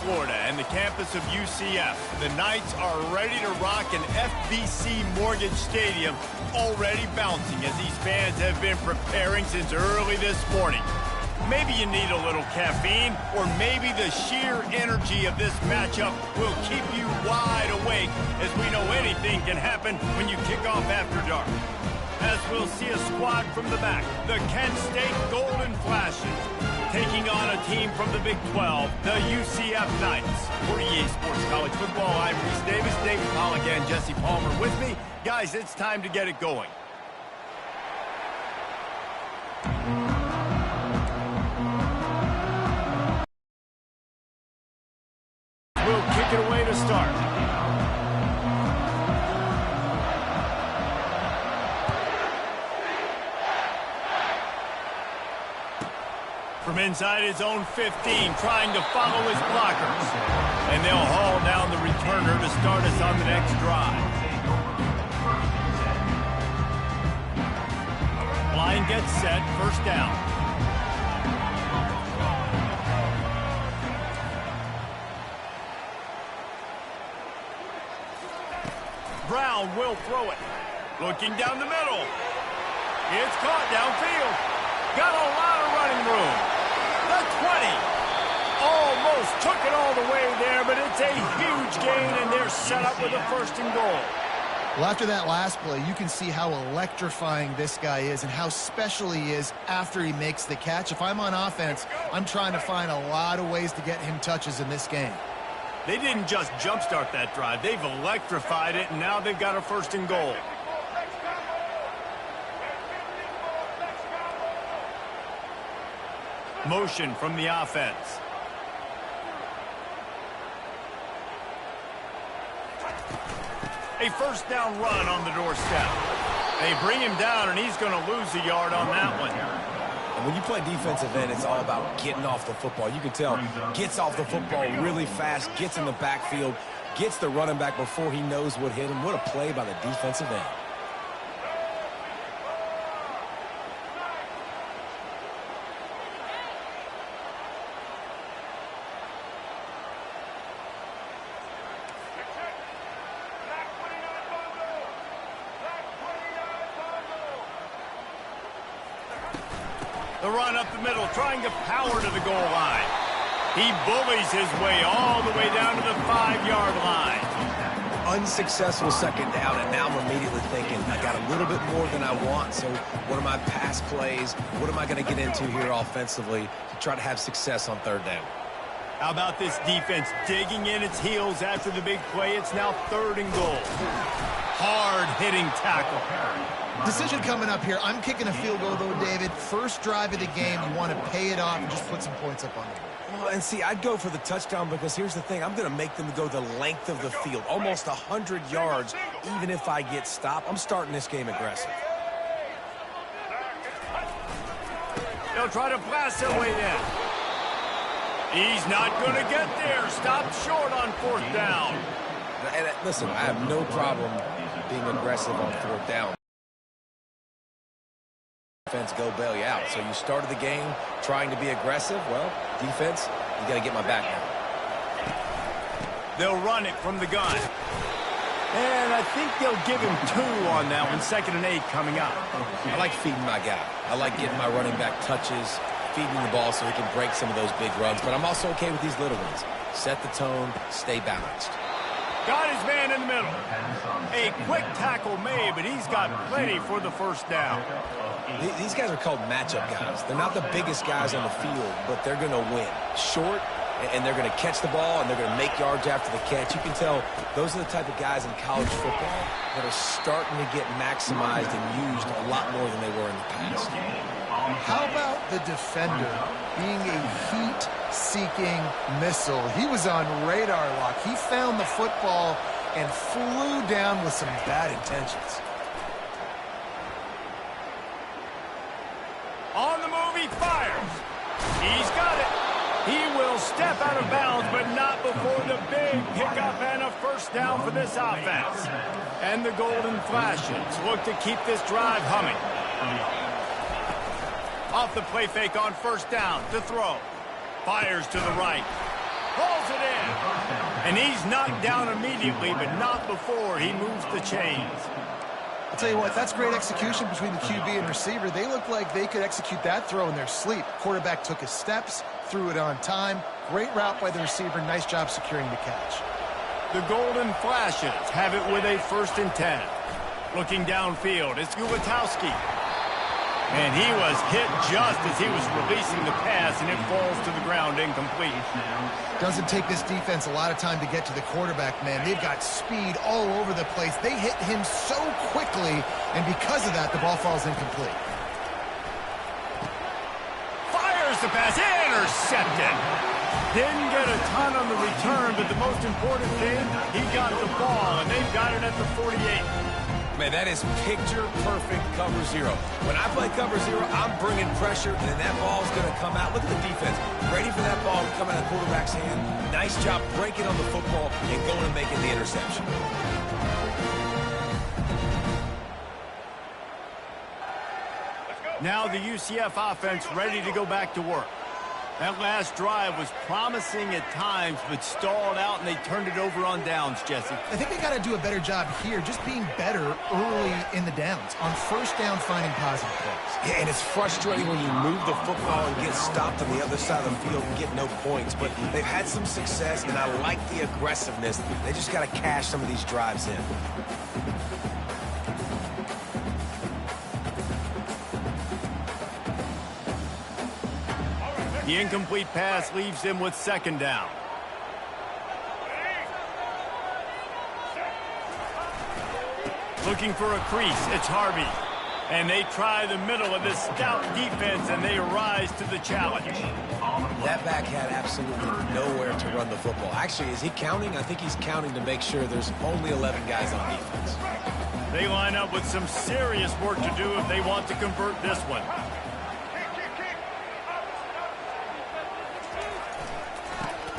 Florida and the campus of UCF. The Knights are ready to rock an FBC Mortgage Stadium, already bouncing as these fans have been preparing since early this morning. Maybe you need a little caffeine, or maybe the sheer energy of this matchup will keep you wide awake, as we know anything can happen when you kick off after dark. As we'll see a squad from the back, the Kent State Golden Flashes, taking on a team from the Big 12, the UCF Knights. For EA Sports College Football, I'm Reese Davis, David Pollack, and Jesse Palmer with me. Guys, it's time to get it going. We'll kick it away to start. From inside his own 15, trying to follow his blockers. And they'll haul down the returner to start us on the next drive. Line gets set, first down. Brown will throw it. Looking down the middle. It's caught downfield. Got a lot of running room. The 20. Almost took it all the way there, but it's a huge gain, and they're set up with a first and goal. Well, after that last play, you can see how electrifying this guy is and how special he is after he makes the catch. If I'm on offense, I'm trying to find a lot of ways to get him touches in this game. They didn't just jumpstart that drive. They've electrified it, and now they've got a first and goal. Motion from the offense. A first down run on the doorstep. They bring him down, and he's going to lose a yard on that one. And when you play defensive end, it's all about getting off the football. You can tell, gets off the football really fast, gets in the backfield, gets the running back before he knows what hit him. What a play by the defensive end. The run up the middle, trying to power to the goal line. He bullies his way all the way down to the 5-yard line. Unsuccessful second down, and now I'm immediately thinking, I got a little bit more than I want, so what are my pass plays? What am I going to get into here offensively to try to have success on third down? How about this defense digging in its heels after the big play? It's now third and goal. Hard-hitting tackle. Decision coming up here. I'm kicking a field goal, though, David. First drive of the game, you want to pay it off and just put some points up on the board. Well, and see, I'd go for the touchdown because here's the thing. I'm going to make them go the length of the field, almost 100 yards, even if I get stopped. I'm starting this game aggressive. They'll try to blast their way in. He's not going to get there. Stopped short on fourth down. And listen, I have no problem being aggressive on fourth down. Defense go bail you out. So you started the game trying to be aggressive. Well, defense, you got to get my back now. They'll run it from the gun. And I think they'll give him 2 on that one. 2nd and 8 coming up. I like feeding my guy. I like getting my running back touches, feeding the ball so he can break some of those big runs. But I'm also okay with these little ones. Set the tone, stay balanced. Got his man in the middle. A quick tackle made, but he's got plenty for the first down. These guys are called matchup guys. They're not the biggest guys on the field, but they're going to win. Short, and they're going to catch the ball, and they're going to make yards after the catch. You can tell those are the type of guys in college football that are starting to get maximized and used a lot more than they were in the past. How about the defender being a heat-seeking missile? He was on radar lock. He found the football and flew down with some bad intentions. On the move, he fires. He's got it. He will step out of bounds, but not before the big pickup and a first down for this offense. And the Golden Flashes look to keep this drive humming. Off the play fake on first down to throw. Fires to the right. Pulls it in. And he's knocked down immediately, but not before he moves the chains. I'll tell you what, that's great execution between the QB and receiver. They look like they could execute that throw in their sleep. Quarterback took his steps, threw it on time. Great route by the receiver. Nice job securing the catch. The Golden Flashes have it with a 1st and 10. Looking downfield, it's Gutowski. And he was hit just as he was releasing the pass, and it falls to the ground incomplete. Doesn't take this defense a lot of time to get to the quarterback, man. They've got speed all over the place. They hit him so quickly, and because of that, the ball falls incomplete. Fires the pass, intercepted. Didn't get a ton on the return, but the most important thing, he got the ball, and they've got it at the 48. Man, that is picture-perfect cover zero. When I play cover zero, I'm bringing pressure, and then that ball's going to come out. Look at the defense. Ready for that ball to come out of the quarterback's hand. Nice job breaking on the football and going and making the interception. Now the UCF offense ready to go back to work. That last drive was promising at times, but stalled out, and they turned it over on downs, Jesse. I think they got to do a better job here, just being better early in the downs. On 1st down, finding positive plays. Yeah, and it's frustrating when you move the football and get stopped on the other side of the field and get no points. But they've had some success, and I like the aggressiveness. They just got to cash some of these drives in. The incomplete pass leaves him with 2nd down. Looking for a crease, it's Harvey. And they try the middle of this stout defense, and they rise to the challenge. That back had absolutely nowhere to run the football. Actually, is he counting? I think he's counting to make sure there's only 11 guys on defense. They line up with some serious work to do if they want to convert this one.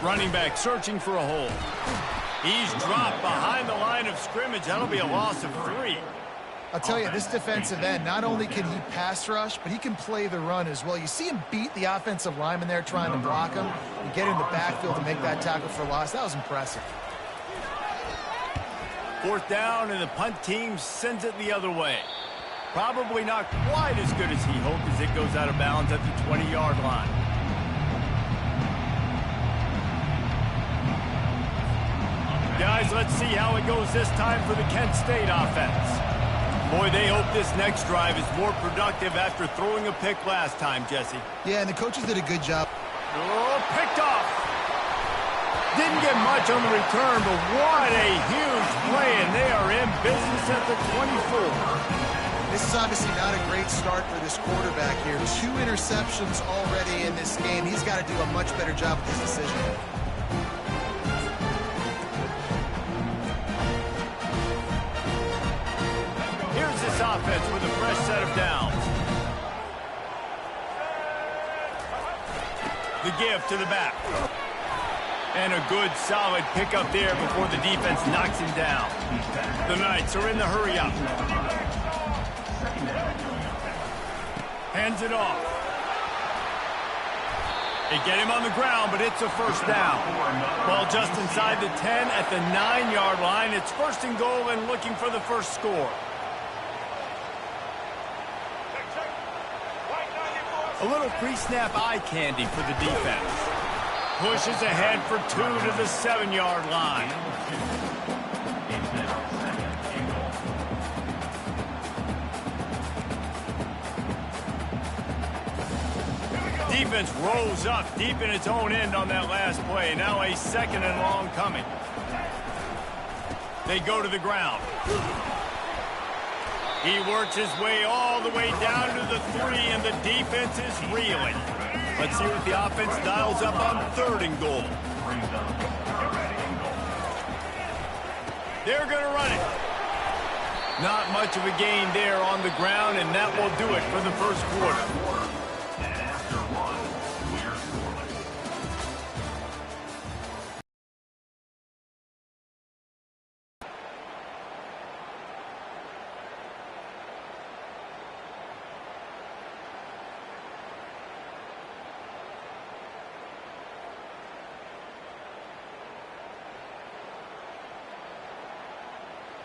Running back searching for a hole. He's dropped behind the line of scrimmage. That'll be a loss of 3. I'll tell you, this defensive end, not only can he pass rush, but he can play the run as well. You see him beat the offensive lineman there trying to block him and get in the backfield to make that tackle for loss. That was impressive. 4th down, and the punt team sends it the other way. Probably not quite as good as he hoped as it goes out of bounds at the 20-yard line. Guys, let's see how it goes this time for the Kent State offense. Boy, they hope this next drive is more productive after throwing a pick last time, Jesse. Yeah, and the coaches did a good job. Oh, picked off. Didn't get much on the return, but what a huge play, and they are in business at the 24. This is obviously not a great start for this quarterback here. 2 interceptions already in this game. He's got to do a much better job with his decision. Here's this offense with a fresh set of downs. The give to the back. And a good, solid pickup there before the defense knocks him down. The Knights are in the hurry-up. Hands it off. They get him on the ground, but it's a 1st down. Ball just inside the 10 at the 9-yard line. It's 1st and goal and looking for the first score. A little pre-snap eye candy for the defense. Pushes ahead for 2 to the 7-yard line. Defense rolls up deep in its own end on that last play. Now a 2nd and long coming. They go to the ground. He works his way all the way down to the 3, and the defense is reeling. Let's see what the offense dials up on 3rd and goal. They're going to run it. Not much of a gain there on the ground, and that will do it for the first quarter.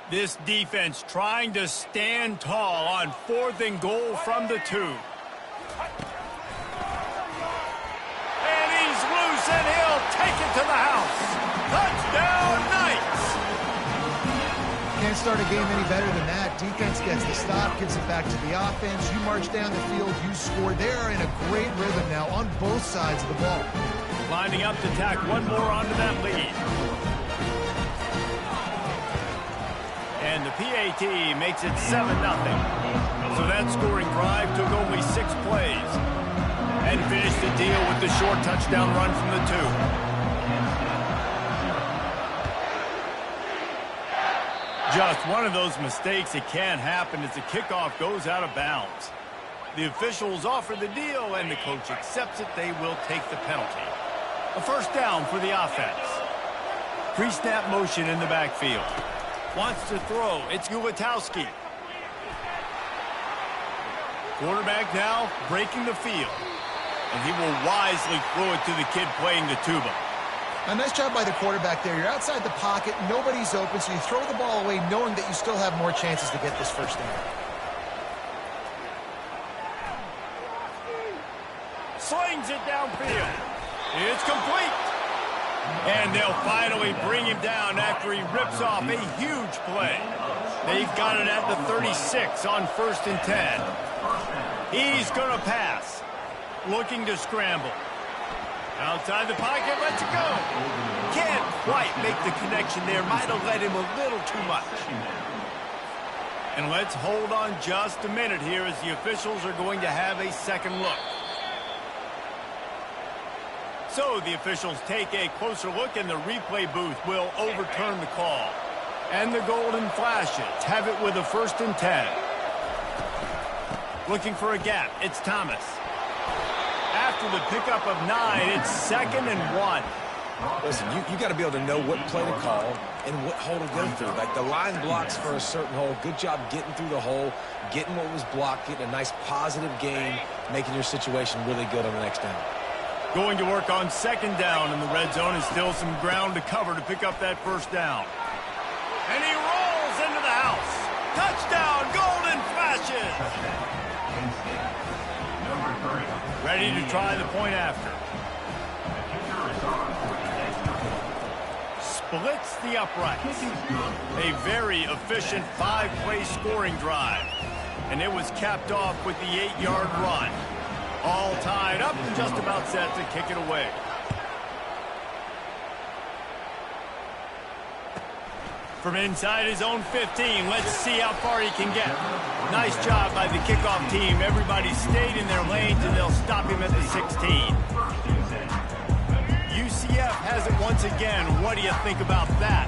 This defense trying to stand tall on 4th and goal from the 2. And he's loose, and he'll take it to the house. Touchdown, Knights! Can't start a game any better than that. Defense gets the stop, gives it back to the offense. You march down the field, you score. They're in a great rhythm now on both sides of the ball. Lining up to tack one more onto that lead. And the PAT makes it 7-0. So that scoring drive took only 6 plays. And finished the deal with the short touchdown run from the 2. Just one of those mistakes that can happen as the kickoff goes out of bounds. The officials offer the deal, and the coach accepts it. They will take the penalty. A first down for the offense. Pre-snap motion in the backfield. Wants to throw. It's Gulitowski. Quarterback now breaking the field. And he will wisely throw it to the kid playing the tuba. A nice job by the quarterback there. You're outside the pocket. Nobody's open, so you throw the ball away knowing that you still have more chances to get this first down. Slings it downfield. It's complete. And they'll finally bring him down after he rips off a huge play. They've got it at the 36 on 1st and 10. He's going to pass. Looking to scramble. Outside the pocket, let's go. Can't quite make the connection there. Might have led him a little too much. And let's hold on just a minute here as the officials are going to have a second look. So the officials take a closer look, and the replay booth will overturn the call. And the golden flashes have it with a 1st and 10. Looking for a gap, it's Thomas. After the pickup of 9, it's 2nd and 1. Listen, you got to be able to know what play to call and what hole to go through. Like the line blocks for a certain hole. Good job getting through the hole, getting what was blocked, getting a nice positive gain, making your situation really good on the next down. Going to work on 2nd down in the red zone, and still some ground to cover to pick up that first down. And he rolls into the house. Touchdown, golden flashes. Ready to try the point after. Splits the uprights. A very efficient 5-play scoring drive. And it was capped off with the 8-yard run. All tied up and just about set to kick it away. From inside his own 15, let's see how far he can get. Nice job by the kickoff team. Everybody stayed in their lanes, and they'll stop him at the 16. UCF has it once again. What do you think about that?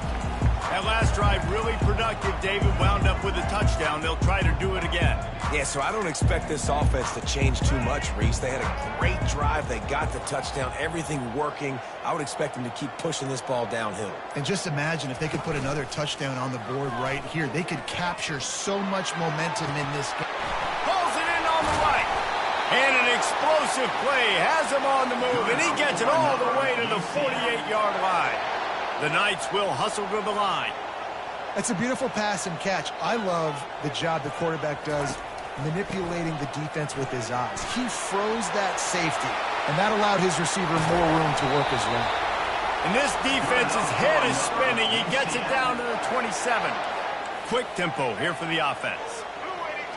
That last drive really productive. David wound up with a touchdown. They'll try to do it again. Yeah, so I don't expect this offense to change too much, Reese. They had a great drive. They got the touchdown. Everything working. I would expect them to keep pushing this ball downhill. And just imagine if they could put another touchdown on the board right here. They could capture so much momentum in this game. Pulls it in on the right. And an explosive play has him on the move, and he gets it all the way to the 48-yard line. The Knights will hustle to the line. That's a beautiful pass and catch. I love the job the quarterback does manipulating the defense with his eyes. He froze that safety, and that allowed his receiver more room to work his route. And this defense's head is spinning. He gets it down to the 27. Quick tempo here for the offense.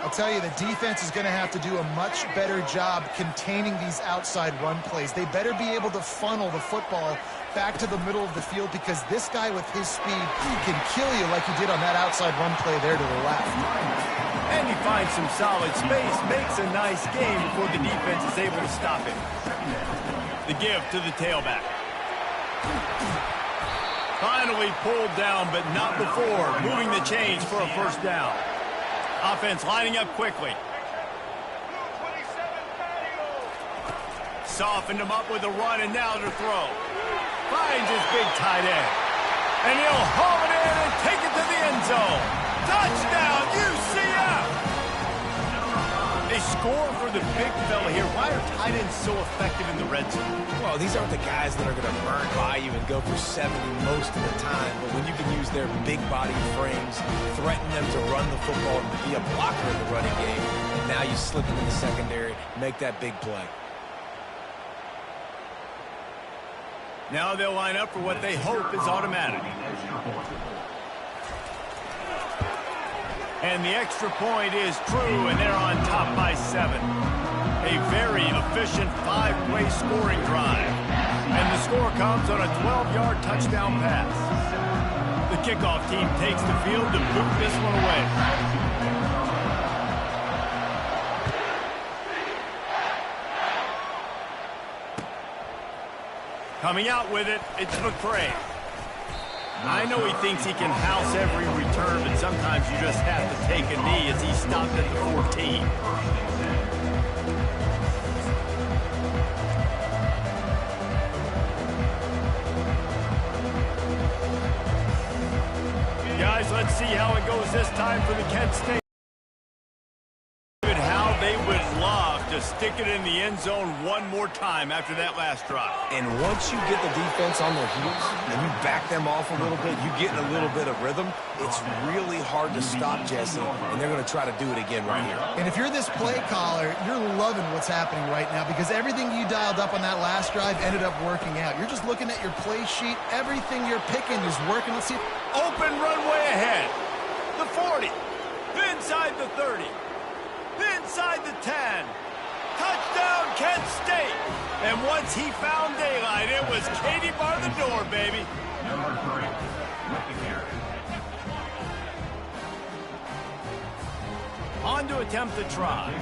I'll tell you, the defense is going to have to do a much better job containing these outside run plays. They better be able to funnel the football back to the middle of the field, because this guy with his speed can kill you like he did on that outside run play there to the left. And he finds some solid space, makes a nice game before the defense is able to stop him. The give to the tailback. Finally pulled down, but not before moving the chains for a first down. Offense lining up quickly. Softened him up with a run, and now to throw. Finds his big tight end. And he'll haul it in and take it to the end zone. Touchdown, UCF! They score for the big fella here. Why are tight ends so effective in the red zone? Well, these aren't the guys that are going to burn by you and go for 70 most of the time. But when you can use their big body frames, threaten them to run the football and be a blocker in the running game, and now you slip into the secondary, make that big play. Now they'll line up for what they hope is automatic. And the extra point is true, and they're on top by 7. A very efficient 5-way scoring drive. And the score comes on a 12-yard touchdown pass. The kickoff team takes the field to boot this one away. Coming out with it, it's McCray. I know he thinks he can house every return, but sometimes you just have to take a knee as he stopped at the 14. Guys, let's see how it goes this time for the Kent State. How they would love to stick it in the end zone one more time after that last drive. And once you get the defense on their heels and you back them off a little bit, you get in a little bit of rhythm, it's really hard to stop, Jesse, and they're going to try to do it again right here. And if you're this play caller, you're loving what's happening right now because everything you dialed up on that last drive ended up working out. You're just looking at your play sheet. Everything you're picking is working. Let's see. Open runway ahead. The 40. Inside the 30. Inside the 10. Touchdown, Kent State. And once he found daylight, it was Katie bar the door, baby. Number 3, with the carry. On to attempt the try.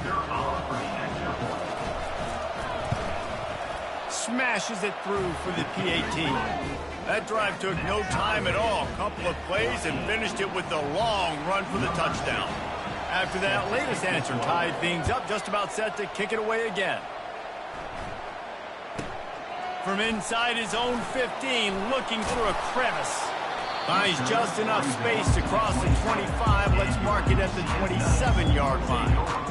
Smashes it through for the PAT. That drive took no time at all. Couple of plays and finished it with a long run for the touchdown. After that latest answer tied things up, just about set to kick it away again. From inside his own 15, looking through a crevice. Finds just enough space to cross the 25. Let's mark it at the 27-yard line.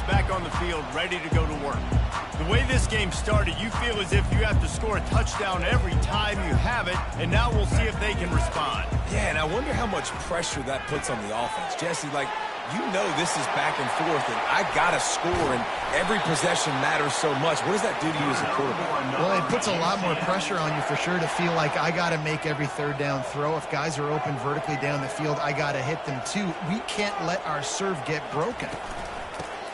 Back on the field, ready to go to work. The way this game started, you feel as if you have to score a touchdown every time you have it, and now we'll see if they can respond. Yeah, and I wonder how much pressure that puts on the offense. Jesse, like, you know this is back and forth, and I got to score, and every possession matters so much. What does that do to you as a quarterback? Well, it puts a lot more pressure on you for sure to feel like I got to make every third down throw. If guys are open vertically down the field, I got to hit them too. We can't let our serve get broken.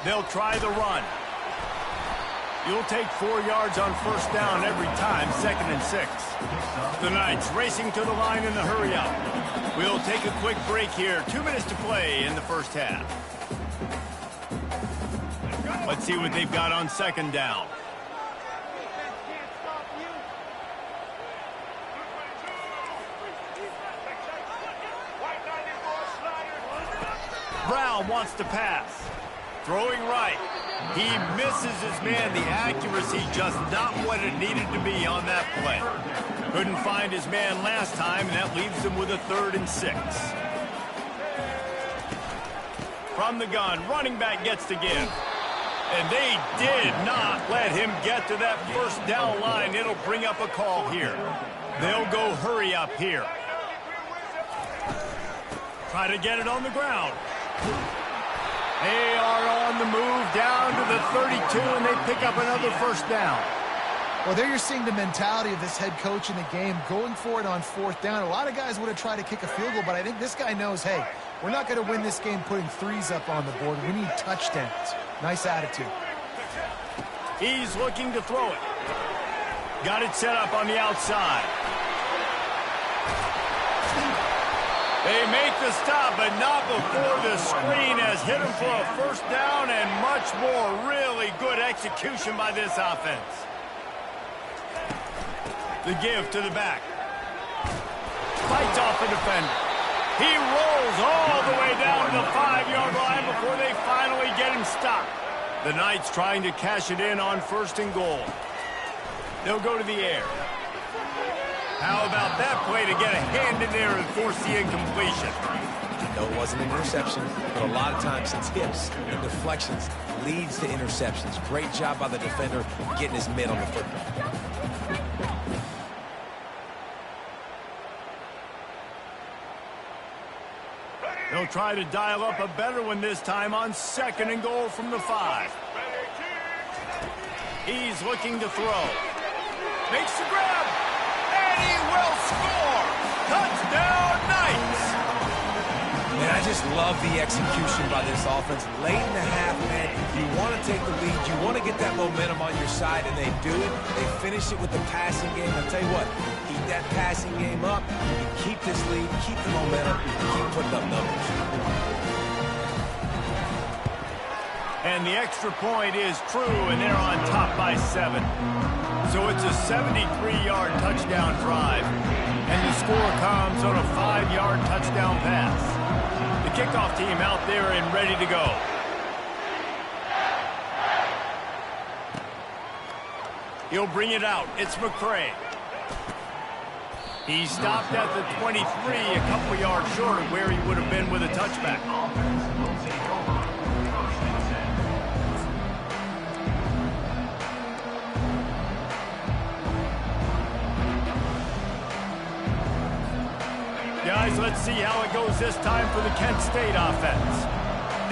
They'll try the run. You'll take 4 yards on first down every time, 2nd and 6. The Knights racing to the line in the hurry-up. We'll take a quick break here. 2 minutes to play in the first half. Let's see what they've got on 2nd down. Brown wants to pass. Throwing right. He misses his man. The accuracy just not what it needed to be on that play. Couldn't find his man last time, and that leaves him with a 3rd and 6. From the gun, running back gets to give. And they did not let him get to that first down line. It'll bring up a call here. They'll go hurry up here. Try to get it on the ground. They are on the move down to the 32, and they pick up another first down. Well, there you're seeing the mentality of this head coach in the game, going for it on 4th down. A lot of guys would have tried to kick a field goal, but I think this guy knows, hey, we're not going to win this game putting 3s up on the board. We need touchdowns. Nice attitude. He's looking to throw it. Got it set up on the outside. They make the stop, but not before the screen has hit him for a first down and much more. Really good execution by this offense. The give to the back. Fights off the defender. He rolls all the way down to the 5-yard line before they finally get him stopped. The Knights trying to cash it in on 1st and goal. They'll go to the air. How about that play to get a hand in there and force the incompletion? No, it wasn't an interception, but a lot of times tips and deflections leads to interceptions. Great job by the defender getting his mitt on the football. They'll try to dial up a better one this time on 2nd and goal from the 5. He's looking to throw. Makes the grab. And he will score. Touchdown, Knights. And I just love the execution by this offense. Late in the half, man, you want to take the lead. You want to get that momentum on your side, and they do it. They finish it with the passing game. I'll tell you what, keep that passing game up. You can keep this lead, keep the momentum, and keep putting up numbers. And the extra point is true, and they're on top by 7. So it's a 73-yard touchdown drive. And the score comes on a 5-yard touchdown pass. The kickoff team out there and ready to go. He'll bring it out. It's McCray. He stopped at the 23, a couple yards short of where he would have been with a touchback. Guys, let's see how it goes this time for the Kent State offense.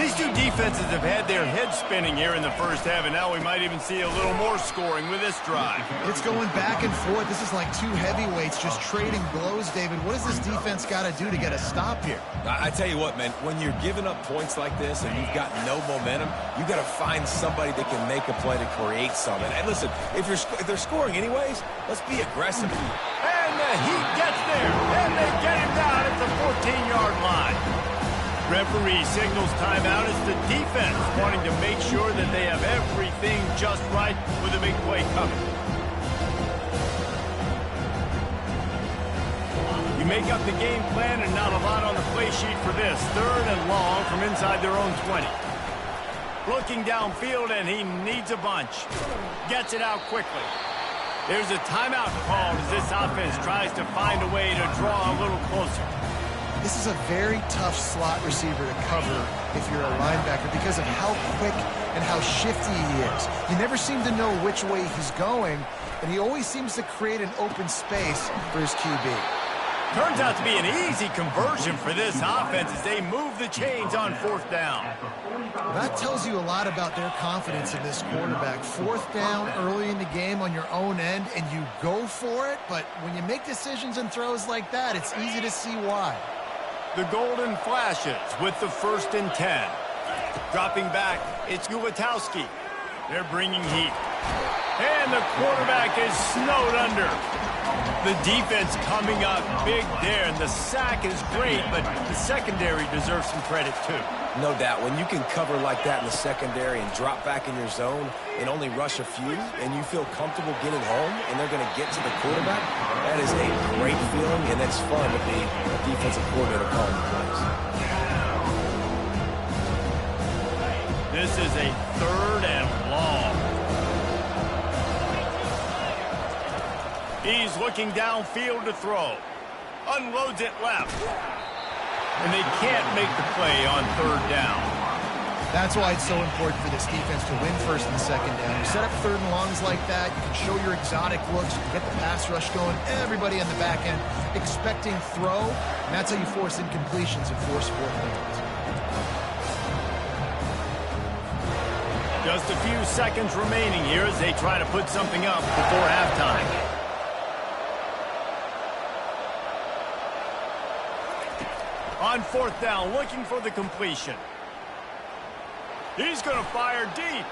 These two defenses have had their heads spinning here in the first half, and now we might even see a little more scoring with this drive. It's going back and forth. This is like two heavyweights just trading blows, David. What does this defense got to do to get a stop here? I tell you what, man, when you're giving up points like this and you've got no momentum, you got to find somebody that can make a play to create something. And listen, if they're scoring anyways, let's be aggressive. And the Heat gets there, and they get him down at the 14-yard line. Referee signals timeout as the defense wanting to make sure that they have everything just right with a big play coming. You make up the game plan and not a lot on the play sheet for this. 3rd and long from inside their own 20. Looking downfield, and he needs a bunch. Gets it out quickly. There's a timeout called as this offense tries to find a way to draw a little closer. This is a very tough slot receiver to cover if you're a linebacker because of how quick and how shifty he is. You never seem to know which way he's going, and he always seems to create an open space for his QB. Turns out to be an easy conversion for this offense as they move the chains on 4th down. That tells you a lot about their confidence in this quarterback. 4th down early in the game on your own end, and you go for it, but when you make decisions and throws like that, it's easy to see why. The golden flashes with the 1st and 10. Dropping back, it's Gulatowski. They're bringing heat. And the quarterback is snowed under. The defense coming up big there, and the sack is great, but the secondary deserves some credit too. No doubt. When you can cover like that in the secondary and drop back in your zone and only rush a few, and you feel comfortable getting home, and they're going to get to the quarterback, that is a great feeling, and it's fun to be a defensive coordinator calling the plays. This is a 3rd and long. He's looking downfield to throw. Unloads it left. And they can't make the play on 3rd down. That's why it's so important for this defense to win 1st and 2nd down. You set up 3rd and longs like that, you can show your exotic looks, you can get the pass rush going, everybody on the back end expecting throw, and that's how you force incompletions and force 4th downs. Just a few seconds remaining here as they try to put something up before halftime. On 4th down, looking for the completion. He's going to fire deep.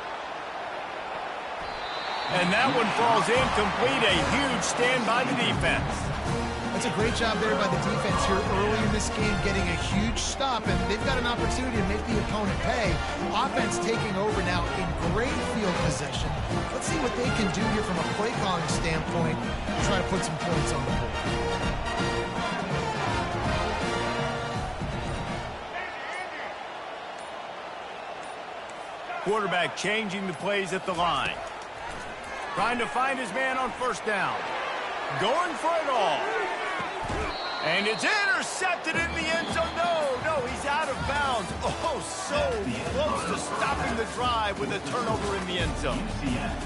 And that one falls incomplete. A huge stand by the defense. That's a great job there by the defense here early in this game, getting a huge stop, and they've got an opportunity to make the opponent pay. Offense taking over now in great field position. Let's see what they can do here from a play calling standpoint and try to put some points on the board. Quarterback changing the plays at the line. Trying to find his man on first down. Going for it all. And it's intercepted in the end zone. No, he's out of bounds. Oh, so close to stopping the drive with a turnover in the end zone.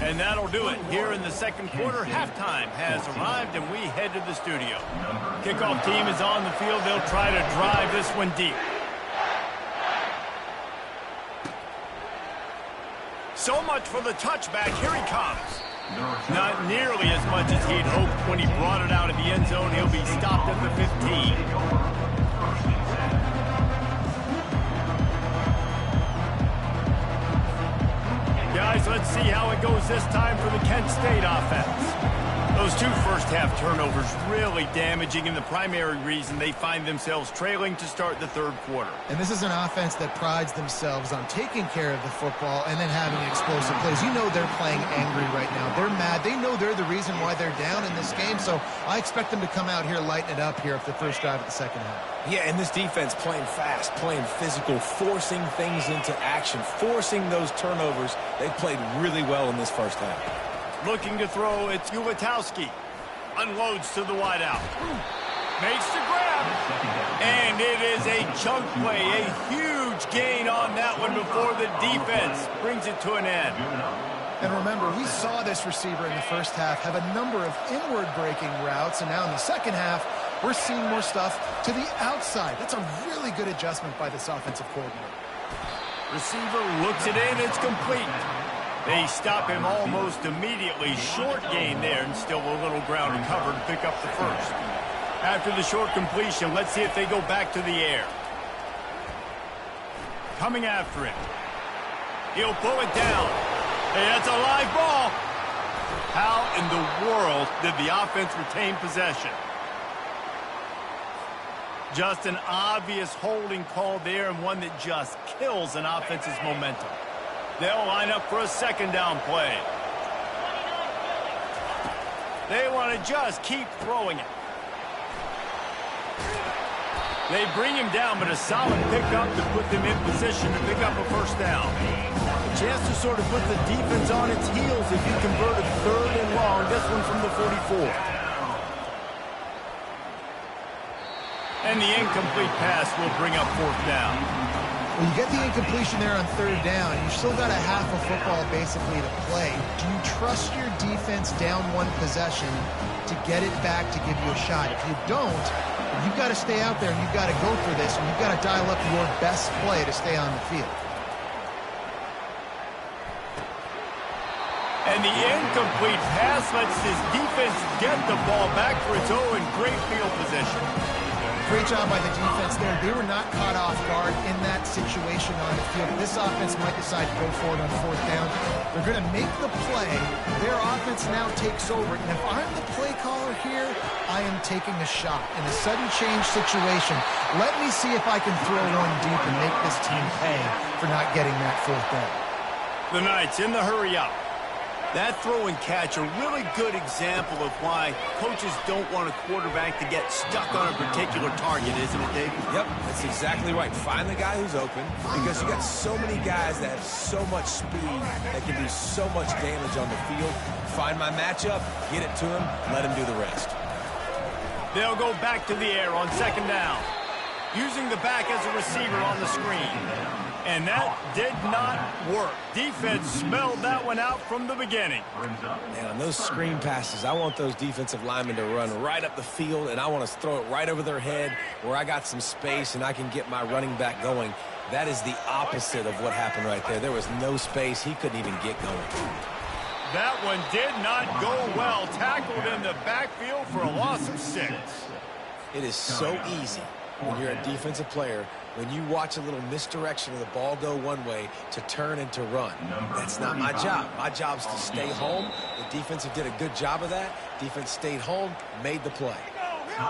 And that'll do it. Here in the second quarter, halftime has arrived, and we head to the studio. Kickoff team is on the field. They'll try to drive this one deep. So much for the touchback. Here he comes. Not nearly as much as he'd hoped when he brought it out of the end zone. He'll be stopped at the 15. Guys, let's see how it goes this time for the Kent State offense. Those two first-half turnovers really damaging, and the primary reason they find themselves trailing to start the third quarter. And this is an offense that prides themselves on taking care of the football and then having explosive plays. You know they're playing angry right now. They're mad. They know they're the reason why they're down in this game, so I expect them to come out here, lighten it up here for the first drive of the second half. Yeah, and this defense playing fast, playing physical, forcing things into action, forcing those turnovers. They played really well in this first half. Looking to throw, it's Ulatowski. Unloads to the wideout. Makes the grab. And it is a chunk play, a huge gain on that one before the defense brings it to an end. And remember, we saw this receiver in the first half have a number of inward breaking routes, and now in the second half, we're seeing more stuff to the outside. That's a really good adjustment by this offensive coordinator. Receiver looks it in, it's complete. They stop him almost immediately. Short gain there, and still a little ground to cover to pick up the first. After the short completion, let's see if they go back to the air. Coming after him. He'll pull it down. Hey, that's a live ball. How in the world did the offense retain possession? Just an obvious holding call there, and one that just kills an offense's momentum. They'll line up for a second down play. They want to just keep throwing it. They bring him down, but a solid pickup to put them in position to pick up a first down. A chance to sort of put the defense on its heels if you convert a third and long. This one from the 44. And the incomplete pass will bring up fourth down. Well, you get the incompletion there on third down. You've still got a half of football basically to play. Do you trust your defense down one possession to get it back to give you a shot? If you don't, you've got to stay out there and you've got to go for this, and you've got to dial up your best play to stay on the field. And the incomplete pass lets his defense get the ball back for its own great field position. Great job by the defense there. They were not caught off guard in that situation on the field. This offense might decide to go for it on fourth down. They're going to make the play. Their offense now takes over. And if I'm the play caller here, I am taking a shot. In a sudden change situation, let me see if I can throw one deep and make this team pay for not getting that fourth down. The Knights in the hurry up. That throw and catch, a really good example of why coaches don't want a quarterback to get stuck on a particular target, isn't it, Dave? Yep, that's exactly right. Find the guy who's open, because you got so many guys that have so much speed that can do so much damage on the field. Find my matchup, get it to him, let him do the rest. They'll go back to the air on second down, using the back as a receiver on the screen. And that did not work. Defense smelled that one out from the beginning. And on those screen passes, I want those defensive linemen to run right up the field, and I want to throw it right over their head where I got some space and I can get my running back going. That is the opposite of what happened right there. There was no space. He couldn't even get going. That one did not go well. Tackled in the backfield for a loss of 6. It is so easy when you're a defensive player, when you watch a little misdirection of the ball go one way, to turn and to run. That's not my job. My job is to stay home. The defensive did a good job of that. Defense stayed home, made the play.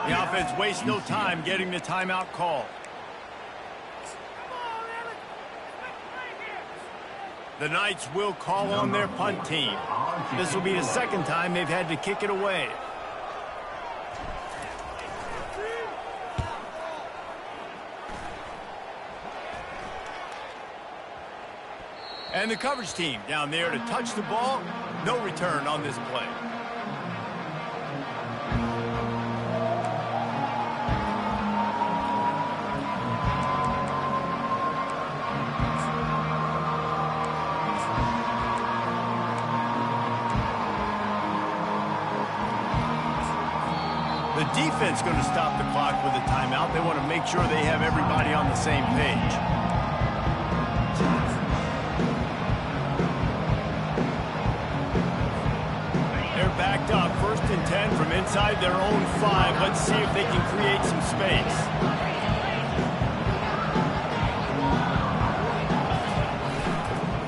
The offense wastes no time getting the timeout call. The Knights will call on their punt team. This will be the second time they've had to kick it away. And the coverage team down there to touch the ball. No return on this play. The defense going to stop the clock with a timeout. They want to make sure they have everybody on the same page. They're backed up, 1st and 10 from inside their own 5. Let's see if they can create some space.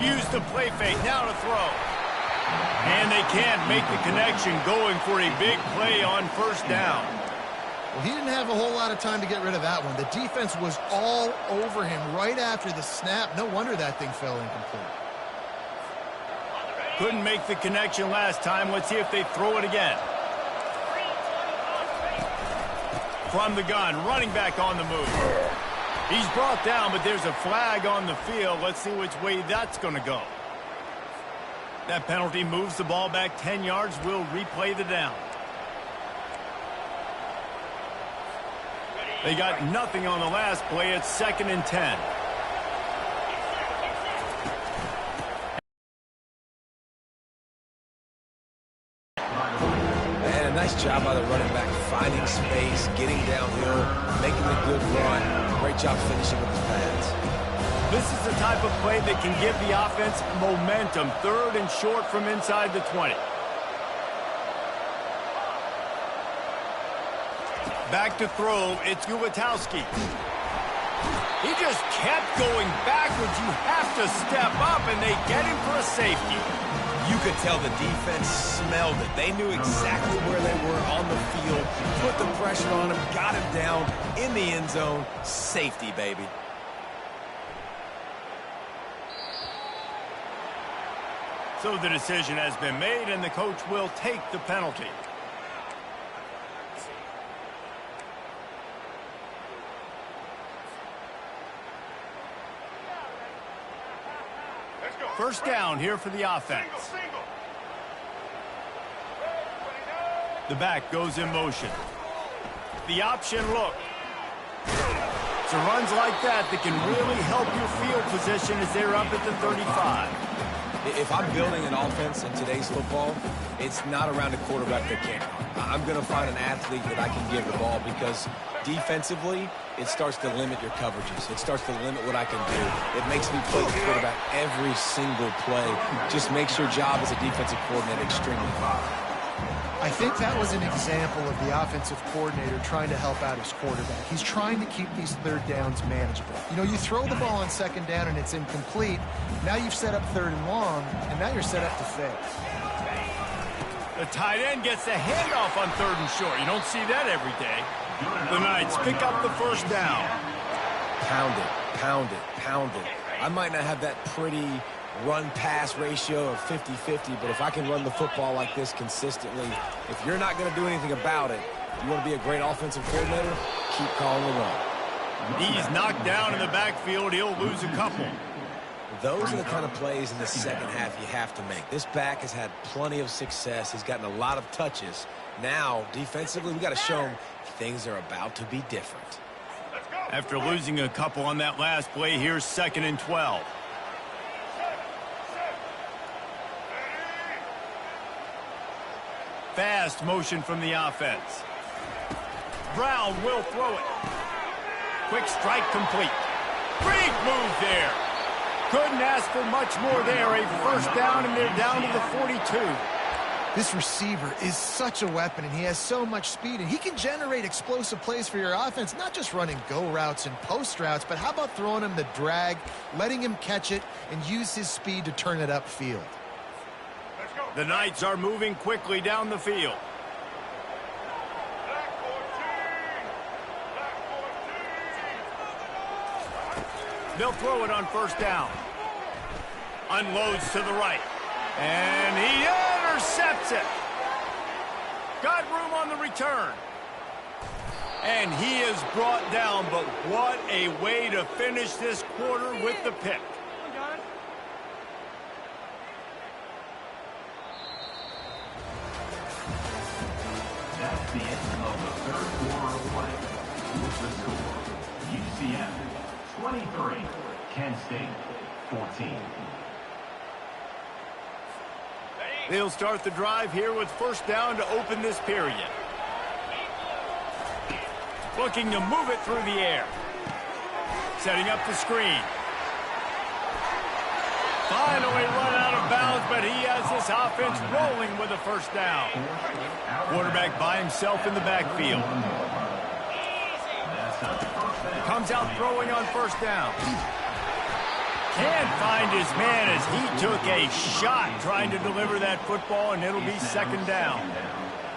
Use the play fake, now to throw. And they can't make the connection, going for a big play on 1st down. Well, he didn't have a whole lot of time to get rid of that one. The defense was all over him right after the snap. No wonder that thing fell incomplete. Couldn't make the connection last time. Let's see if they throw it again. From the gun, running back on the move. He's brought down, but there's a flag on the field. Let's see which way that's going to go. That penalty moves the ball back 10 yards. We'll replay the down. They got nothing on the last play. It's 2nd and 10. And a nice job by the running back, finding space, getting downhill, making a good run. Great job finishing with his pads. This is the type of play that can give the offense momentum. 3rd and short from inside the 20. Back to throw, it's Gulitowski. He just kept going backwards. You have to step up, and they get him for a safety. You could tell the defense smelled it. They knew exactly where they were on the field, put the pressure on him, got him down in the end zone. Safety, baby. So the decision has been made, and the coach will take the penalty. First down here for the offense. The back goes in motion. The option look. So runs like that can really help your field position as they're up at the 35. If I'm building an offense in today's football, it's not around a quarterback that can't run. I'm going to find an athlete that I can give the ball, because defensively, it starts to limit your coverages. It starts to limit what I can do. It makes me play the quarterback every single play. Just makes your job as a defensive coordinator extremely hard. I think that was an example of the offensive coordinator trying to help out his quarterback. He's trying to keep these 3rd downs manageable. You know, you throw the ball on 2nd down and it's incomplete. Now you've set up 3rd and long, and now you're set up to fail. The tight end gets the handoff on 3rd and short. You don't see that every day. The Knights pick up the 1st down. Pound it, pound it, pound it. I might not have that pretty run-pass ratio of 50-50, but if I can run the football like this consistently, if you're not going to do anything about it, you want to be a great offensive coordinator, keep calling the run. He's knocked down in the backfield. He'll lose a couple. Those are the kind of plays in the second half you have to make. This back has had plenty of success. He's gotten a lot of touches. Now, defensively, we've got to show him things are about to be different. After losing a couple on that last play, here's 2nd and 12. Fast motion from the offense. Brown will throw it. Quick strike complete. Great move there. Couldn't ask for much more there. A 1st down, and they're down to the 42. This receiver is such a weapon, and he has so much speed, and he can generate explosive plays for your offense, not just running go routes and post routes, but how about throwing him the drag, letting him catch it, and use his speed to turn it upfield. The Knights are moving quickly down the field. They'll throw it on 1st down. Unloads to the right. And he intercepts it. Got room on the return. And he is brought down, but what a way to finish this quarter with the pick. That's the end of the third quarter of play. With the score, UCF 23, Kent State 14. They'll start the drive here with first down to open this period. Looking to move it through the air. Setting up the screen. Finally run out of bounds, but he has this offense rolling with a first down. Quarterback by himself in the backfield. Comes out throwing on first down. Can't find his man as he took a shot trying to deliver that football, and it'll be second down.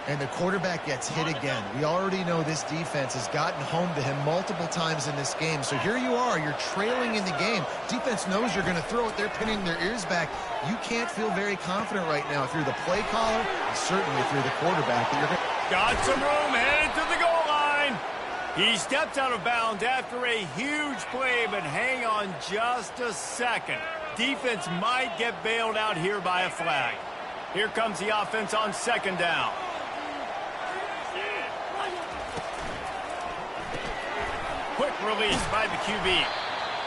And the quarterback gets hit again. We already know this defense has gotten home to him multiple times in this game. So here you are, you're trailing in the game. Defense knows you're going to throw it. They're pinning their ears back. You can't feel very confident right now if you're the play caller, and certainly if you're the quarterback. That you're Got some room, headed to the goal line. He steps out of bounds after a huge play, but hang on just a second. Defense might get bailed out here by a flag. Here comes the offense on second down. Quick release by the QB.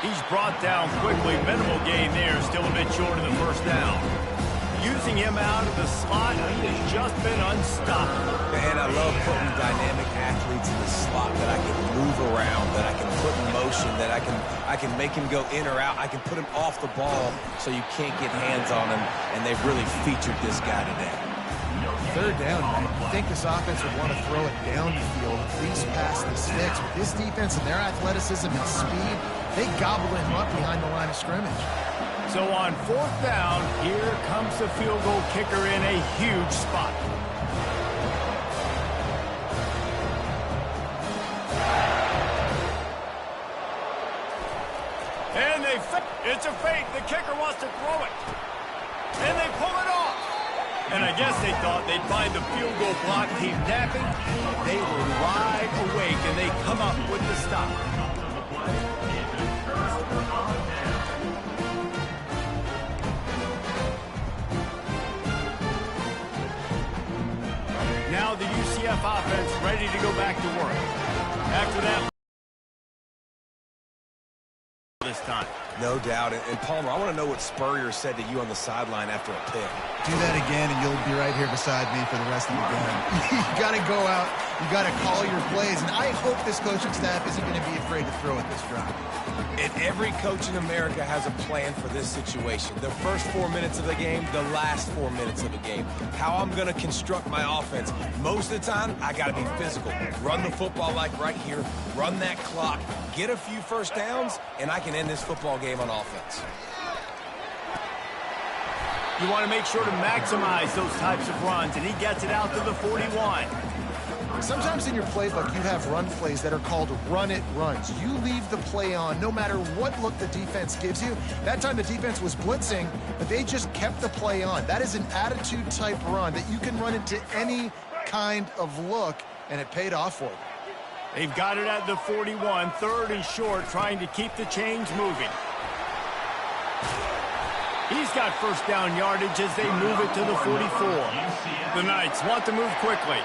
He's brought down quickly. Minimal gain there, still a bit short of the first down. Using him out of the slot, he has just been unstoppable. Man, I love putting dynamic athletes in the slot that I can move around, that I can put in motion, that I can make him go in or out. I can put him off the ball so you can't get hands on him, and they've really featured this guy today. third down, man. You think this offense would want to throw it down the field, at least past the sticks. With this defense and their athleticism and speed, they gobble him up behind the line of scrimmage. So on fourth down, here comes the field goal kicker in a huge spot. And it's a fake. The kicker wants to throw it. And they pull it off. And I guess they thought they'd find the field goal block team napping. They were wide awake, and they come up with the stop. Now the UCF offense ready to go back to work. After that, this time. No doubt. And Palmer, I want to know what Spurrier said to you on the sideline after a pick. Do that again, and you'll be right here beside me for the rest of the game. You got to go out. You got to call your plays. And I hope this coaching staff isn't going to be afraid to throw at this drive. And every coach in America has a plan for this situation. The first 4 minutes of the game, the last 4 minutes of the game. How I'm going to construct my offense. Most of the time, I got to be physical. Run the football like right here. Run that clock. Get a few first downs, and I can end this football game on offense. You want to make sure to maximize those types of runs, and he gets it out to the 41. Sometimes in your playbook, you have run plays that are called run-it runs. You leave the play on no matter what look the defense gives you. That time the defense was blitzing, but they just kept the play on. That is an attitude-type run that you can run into any kind of look, and it paid off for them. They've got it at the 41, third and short, trying to keep the chains moving. He's got first down yardage as they move it to the 44. The Knights want to move quickly.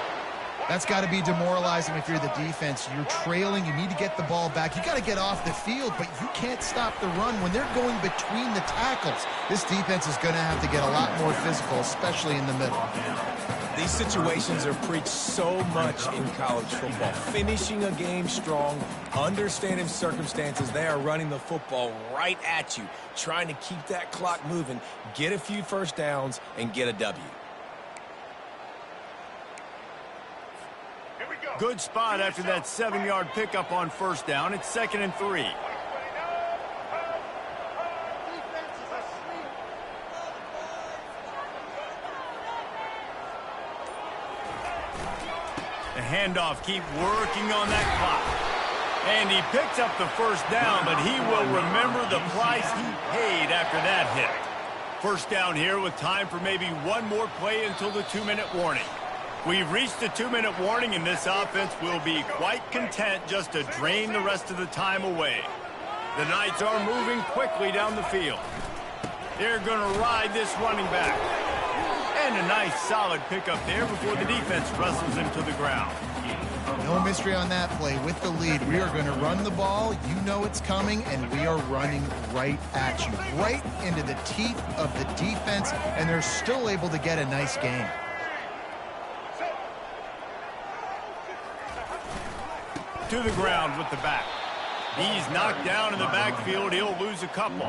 That's got to be demoralizing if you're the defense. You're trailing. You need to get the ball back. You got to get off the field, but you can't stop the run when they're going between the tackles. This defense is going to have to get a lot more physical, especially in the middle. These situations are preached so much in college football. Finishing a game strong, understanding circumstances. They are running the football right at you, trying to keep that clock moving, get a few first downs, and get a W. Good spot after that 7-yard pickup on first down. It's 2nd and 3. The handoff, keep working on that clock. And he picks up the first down, but he will remember the price he paid after that hit. First down here with time for maybe one more play until the 2-minute warning. We've reached the 2-minute warning, and this offense will be quite content just to drain the rest of the time away. The Knights are moving quickly down the field. They're going to ride this running back. And a nice solid pickup there before the defense wrestles him to the ground. No mystery on that play. With the lead, we are going to run the ball. You know it's coming, and we are running right at you, right into the teeth of the defense, and they're still able to get a nice gain. To the ground with the back. He's knocked down in the backfield. He'll lose a couple.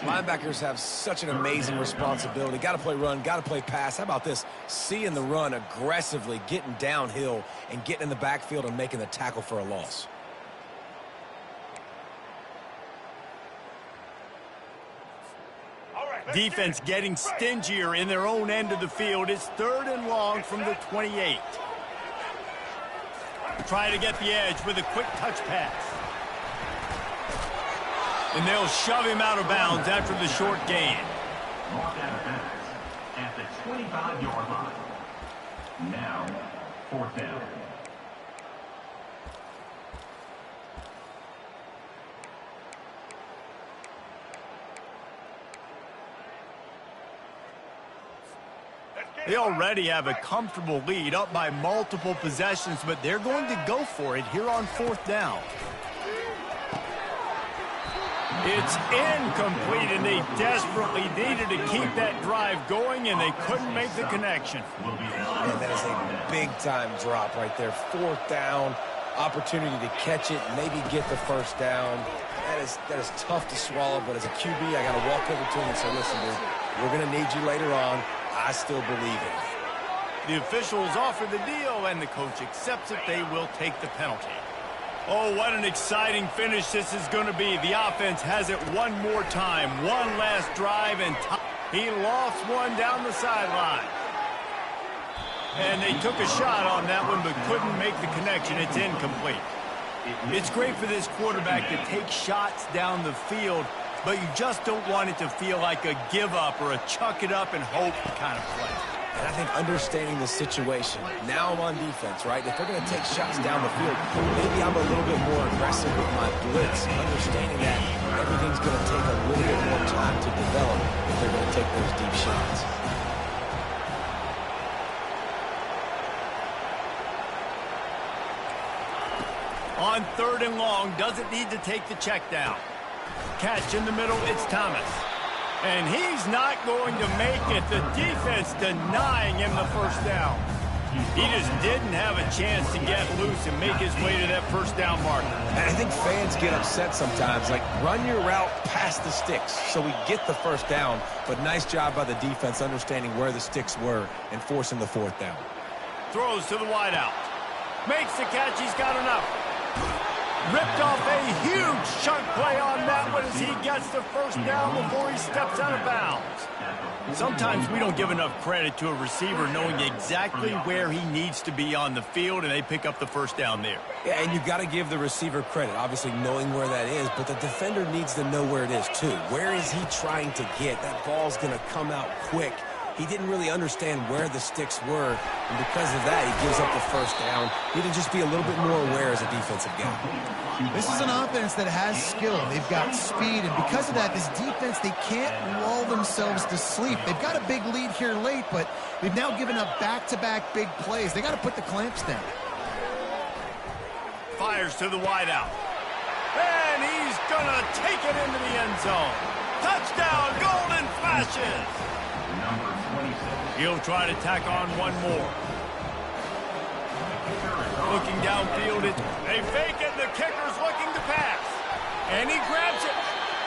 Linebackers have such an amazing responsibility. Got to play run, got to play pass. How about this? Seeing the run aggressively, getting downhill, and getting in the backfield and making the tackle for a loss. Defense getting stingier in their own end of the field. It's 3rd and long from the 28. Try to get the edge with a quick touch pass. And they'll shove him out of bounds after the short gain. Marked out of bounds at the 25-yard line. Now, 4th down. They already have a comfortable lead, up by multiple possessions, but they're going to go for it here on 4th down. It's incomplete, and they desperately needed to keep that drive going, and they couldn't make the connection. And that is a big-time drop right there. 4th down, opportunity to catch it, maybe get the first down. That is tough to swallow, but as a QB, I got to walk over to him and say, listen, dude, we're going to need you later on. I still believe it. The officials offer the deal, and the coach accepts it. They will take the penalty. Oh, what an exciting finish this is going to be. The offense has it one more time. One last drive, and he lost one down the sideline. And they took a shot on that one, but couldn't make the connection. It's incomplete. It's great for this quarterback to take shots down the field, but you just don't want it to feel like a give-up or a chuck-it-up and hope kind of play. And I think understanding the situation, now I'm on defense, right? If they're going to take shots down the field, maybe I'm a little bit more aggressive with my blitz, understanding that everything's going to take a little bit more time to develop if they're going to take those deep shots. On 3rd and long, doesn't need to take the check down. Catch in the middle, it's Thomas. And he's not going to make it. The defense denying him the first down. He just didn't have a chance to get loose and make his way to that first down marker. And I think fans get upset sometimes, like run your route past the sticks so we get the first down. But nice job by the defense understanding where the sticks were and forcing the 4th down. Throws to the wideout. Makes the catch, he's got enough. Ripped off a huge chunk play on that one as he gets the first down before he steps out of bounds. Sometimes we don't give enough credit to a receiver knowing exactly where he needs to be on the field, and they pick up the first down there. Yeah, and you've got to give the receiver credit, obviously knowing where that is, but the defender needs to know where it is too. Where is he trying to get? That ball's going to come out quick. He didn't really understand where the sticks were, and because of that, he gives up the first down. He need to just be a little bit more aware as a defensive guy. This is an offense that has skill. They've got speed, and because of that, this defense, they can't lull themselves to sleep. They've got a big lead here late, but they've now given up back-to-back big plays. They got to put the clamps down. Fires to the wideout. And he's going to take it into the end zone. Touchdown, golden flashes. He'll try to tack on one more. Looking downfield, they fake it, and the kicker's looking to pass. And he grabs it,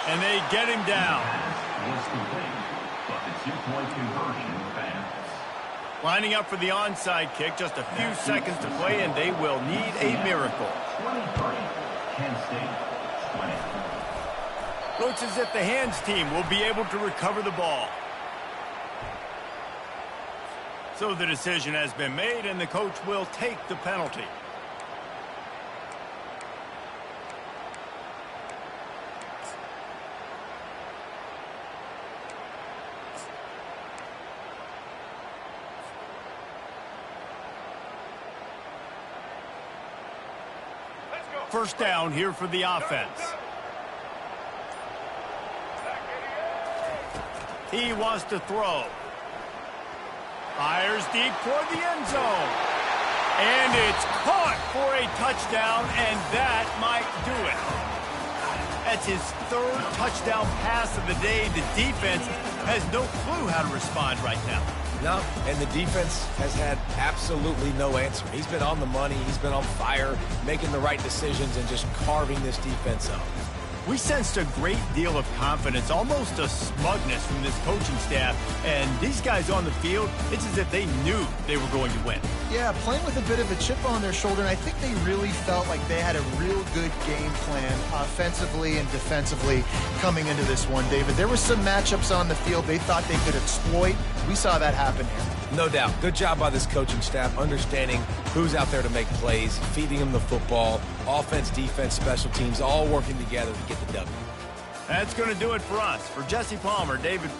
and they get him down. Lining up for the onside kick, just a few seconds to play, and they will need a miracle. 23, Kent State, 20. Looks as if the hands team will be able to recover the ball. So the decision has been made, and the coach will take the penalty. First down here for the offense. He wants to throw. Fires deep toward the end zone. And it's caught for a touchdown, and that might do it. That's his third touchdown pass of the day. The defense has no clue how to respond right now. No, and the defense has had absolutely no answer. He's been on the money. He's been on fire, making the right decisions and just carving this defense up. We sensed a great deal of confidence, almost a smugness from this coaching staff. And these guys on the field, it's as if they knew they were going to win. Yeah, playing with a bit of a chip on their shoulder, and I think they really felt like they had a real good game plan offensively and defensively coming into this one, David. There were some matchups on the field they thought they could exploit. We saw that happen here. No doubt. Good job by this coaching staff, understanding who's out there to make plays, feeding them the football, offense, defense, special teams, all working together to get the W. That's going to do it for us. For Jesse Palmer, David.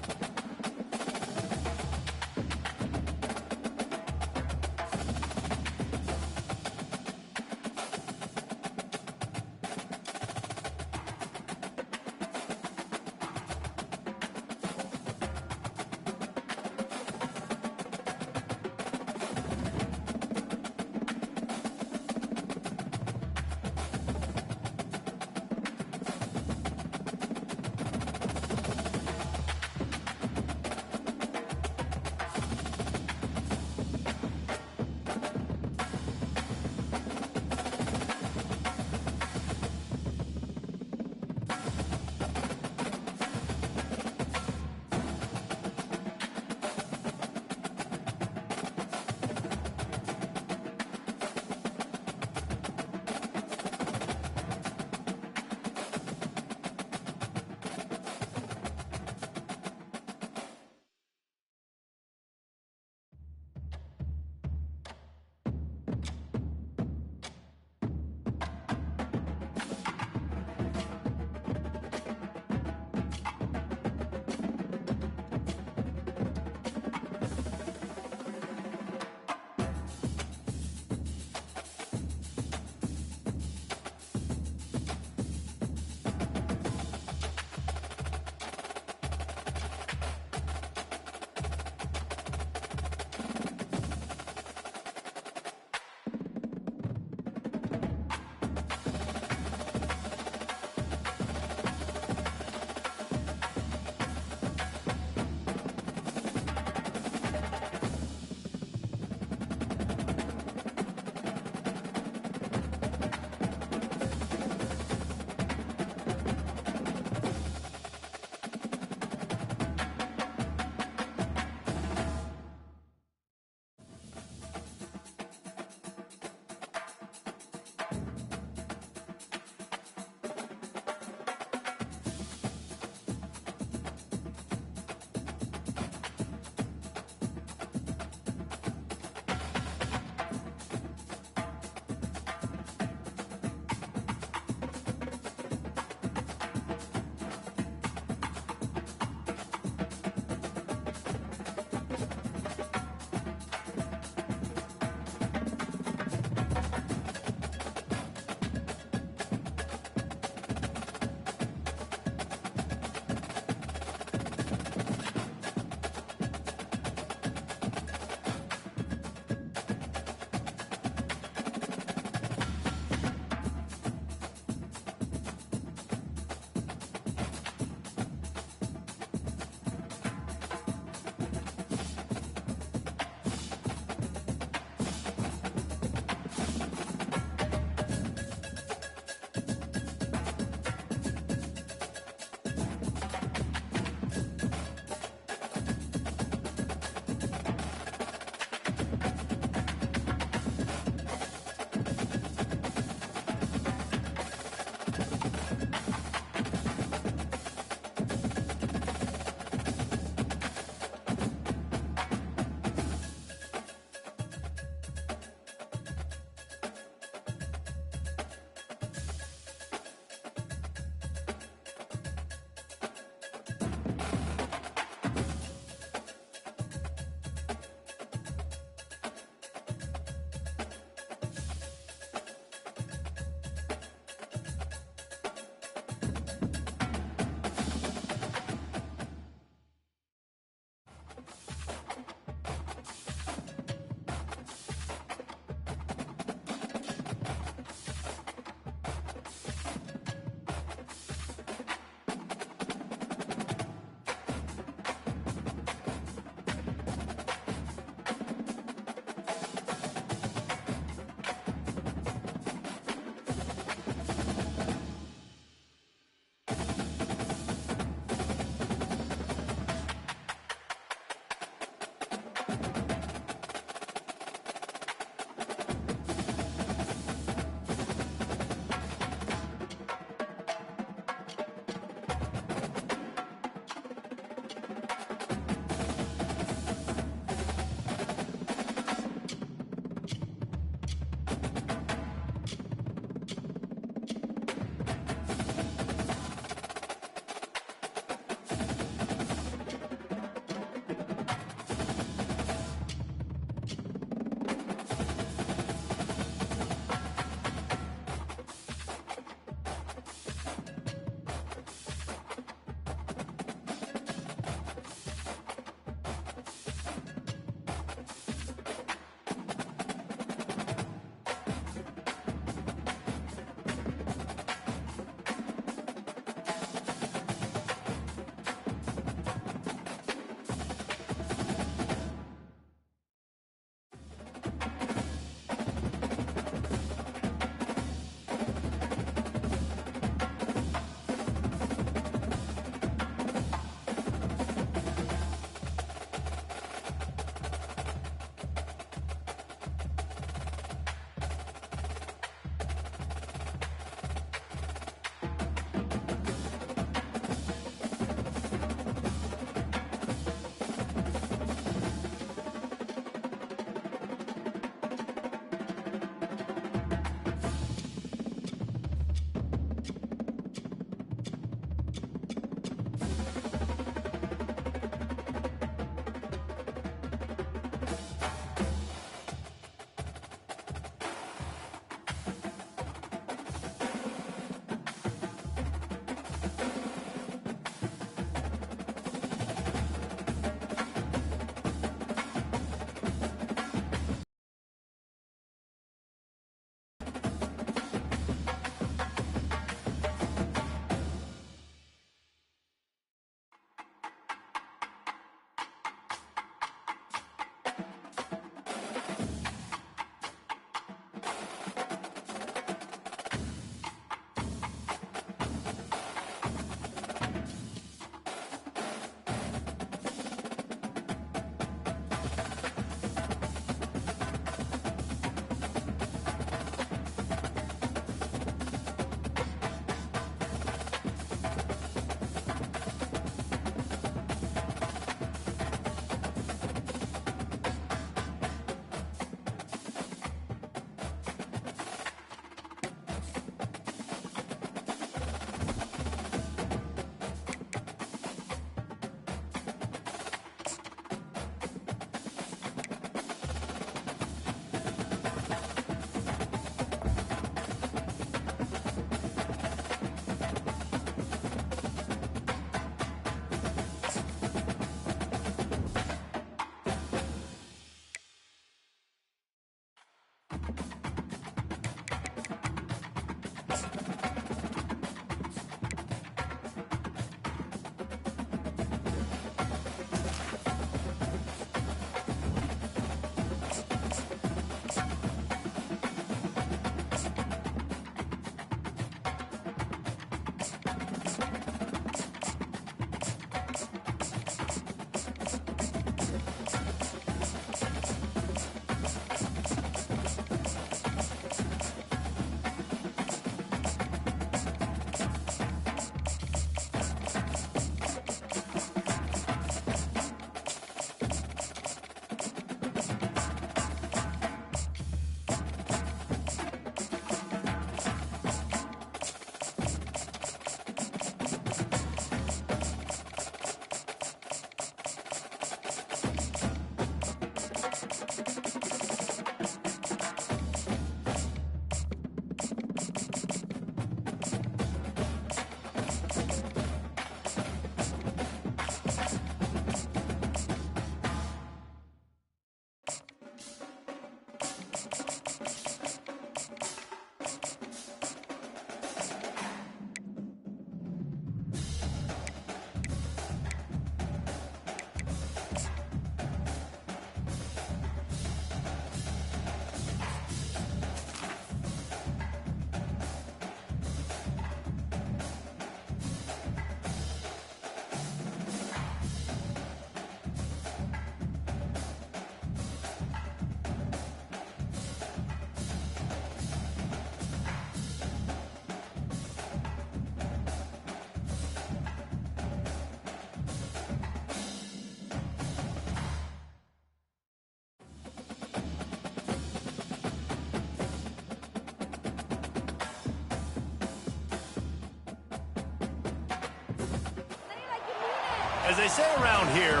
As they say around here,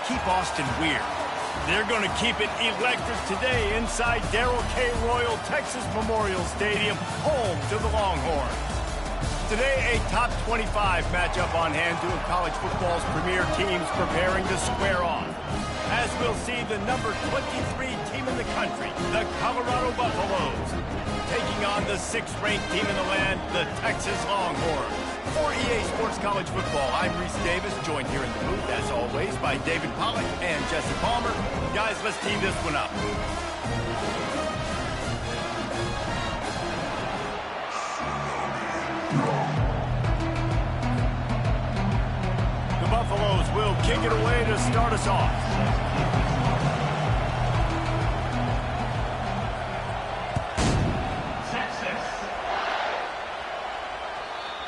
keep Austin weird. They're going to keep it electric today inside Darrell K. Royal Texas Memorial Stadium, home to the Longhorns. Today, a top 25 matchup on hand, two of college football's premier teams preparing to square off. As we'll see the number 23 team in the country, the Colorado Buffaloes, taking on the 6th-ranked team in the land, the Texas Longhorns. For EA Sports College Football, I'm Reese Davis, joined here in the booth, as always, by David Pollack and Jesse Palmer. Guys, let's tee this one up. The Buffaloes will kick it away to start us off.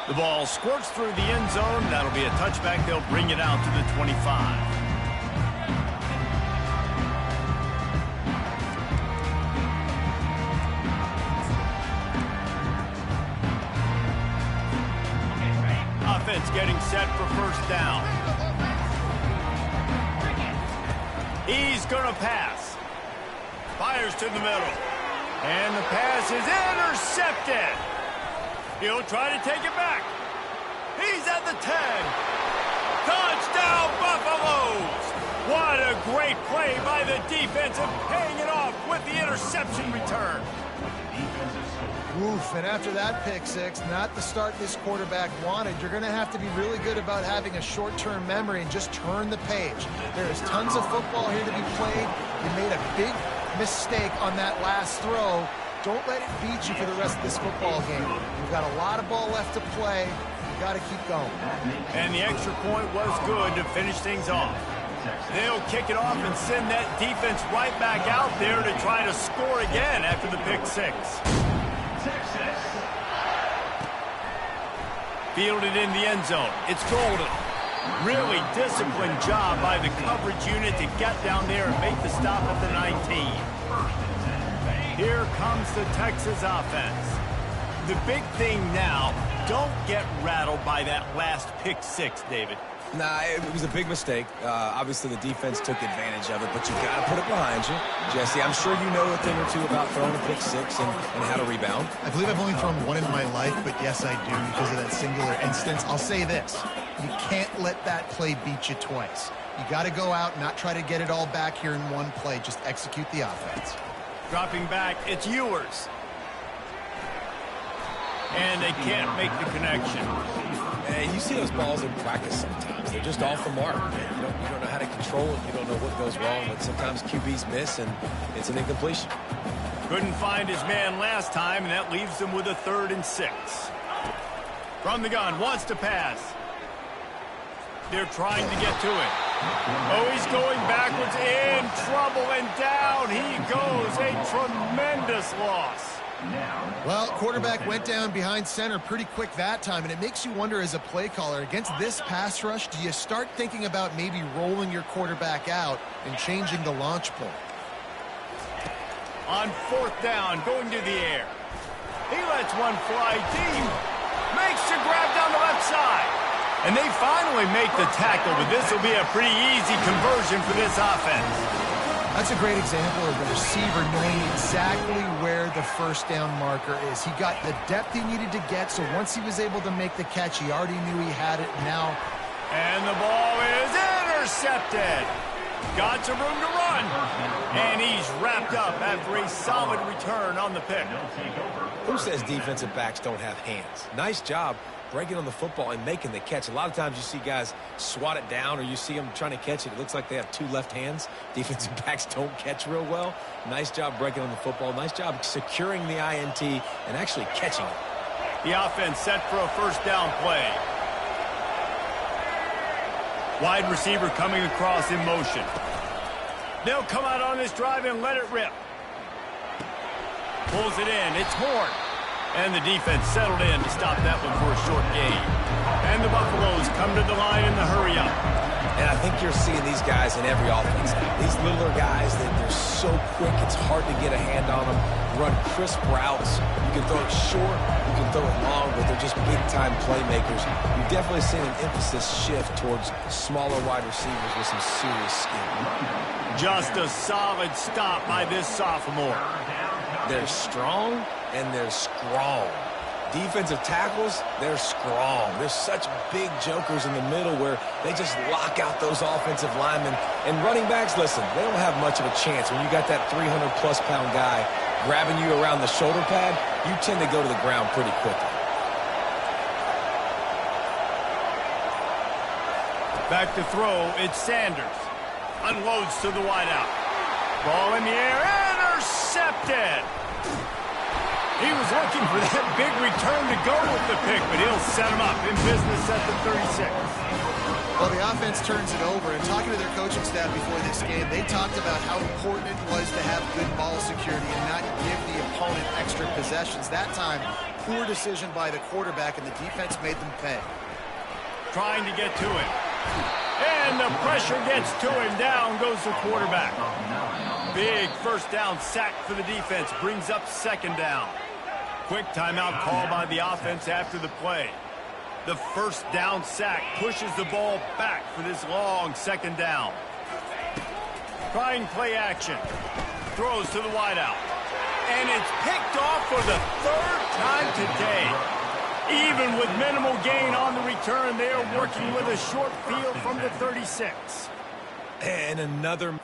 The ball squirts through the end zone. That'll be a touchback. They'll bring it out to the 25. Offense getting set for first down. He's going to pass. Fires to the middle. And the pass is intercepted. He'll try to take it back. He's at the 10. Touchdown, Buffaloes! What a great play by the defense and paying it off with the interception return. Oof, and after that pick six, not the start this quarterback wanted. You're going to have to be really good about having a short-term memory and just turn the page. There is tons of football here to be played. You made a big mistake on that last throw. Don't let it beat you for the rest of this football game. You've got a lot of ball left to play. You've got to keep going. And the extra point was good to finish things off. They'll kick it off and send that defense right back out there to try to score again after the pick six. Fielded in the end zone. It's golden. Really disciplined job by the coverage unit to get down there and make the stop at the 19. Here comes the Texas offense. The big thing now, don't get rattled by that last pick six, David. Nah, it was a big mistake. Obviously, the defense took advantage of it, but you got to put it behind you. Jesse, I'm sure you know a thing or two about throwing a pick six and how to rebound. I believe I've only thrown one in my life, but yes, I do because of that singular instance. I'll say this. You can't let that play beat you twice. You got to go out and not try to get it all back here in one play. Just execute the offense. Dropping back, it's Ewers. And they can't make the connection. And you see those balls in practice sometimes. They're just off the mark. You don't know how to control it. You don't know what goes wrong. But sometimes QBs miss, and it's an incompletion. Couldn't find his man last time, and that leaves him with a 3rd and 6. From the gun, wants to pass. They're trying to get to it. Oh, he's going backwards, in trouble, and down he goes. A tremendous loss. Well, quarterback went down behind center pretty quick that time, and it makes you wonder as a play caller, against this pass rush, do you start thinking about maybe rolling your quarterback out and changing the launch point? On 4th down, going to the air. He lets one fly deep. Makes the grab down the left side. And they finally make the tackle, but this will be a pretty easy conversion for this offense. That's a great example of the receiver knowing exactly where the first down marker is. He got the depth he needed to get, so once he was able to make the catch, he already knew he had it now. And the ball is intercepted. Got some room to run. And he's wrapped up after a solid return on the pick. Who says defensive backs don't have hands? Nice job breaking on the football and making the catch. A lot of times you see guys swat it down, or you see them trying to catch it. It looks like they have 2 left hands. Defensive backs don't catch real well. Nice job breaking on the football. Nice job securing the INT and actually catching it. The offense set for a 1st down play. Wide receiver coming across in motion. They'll come out on this drive and let it rip. Pulls it in. It's Horn. And the defense settled in to stop that one for a short gain. And the Buffaloes come to the line in the hurry-up. And I think you're seeing these guys in every offense. These littler guys, they're so quick, it's hard to get a hand on them. Run crisp routes. You can throw it short, you can throw it long, but they're just big-time playmakers. You've definitely seen an emphasis shift towards smaller wide receivers with some serious skill. Just a solid stop by this sophomore. They're strong and they're strong. Defensive tackles, they're strong. They're such big jokers in the middle where they just lock out those offensive linemen. And running backs, listen, they don't have much of a chance. When you got that 300-plus pound guy grabbing you around the shoulder pad, you tend to go to the ground pretty quickly. Back to throw, it's Sanders. Unloads to the wideout. Ball in the air, intercepted. He was looking for that big return to go with the pick, but he'll set him up in business at the 36. Well, the offense turns it over, and talking to their coaching staff before this game, they talked about how important it was to have good ball security and not give the opponent extra possessions. That time, poor decision by the quarterback, and the defense made them pay. Trying to get to it. And the pressure gets to him. Down goes the quarterback. Big 1st down sack for the defense. Brings up 2nd down. Quick timeout call by the offense after the play. The 1st down sack pushes the ball back for this long 2nd down. Trying play action. Throws to the wideout. And it's picked off for the 3rd time today. Even with minimal gain on the return, they are working with a short field from the 36. And another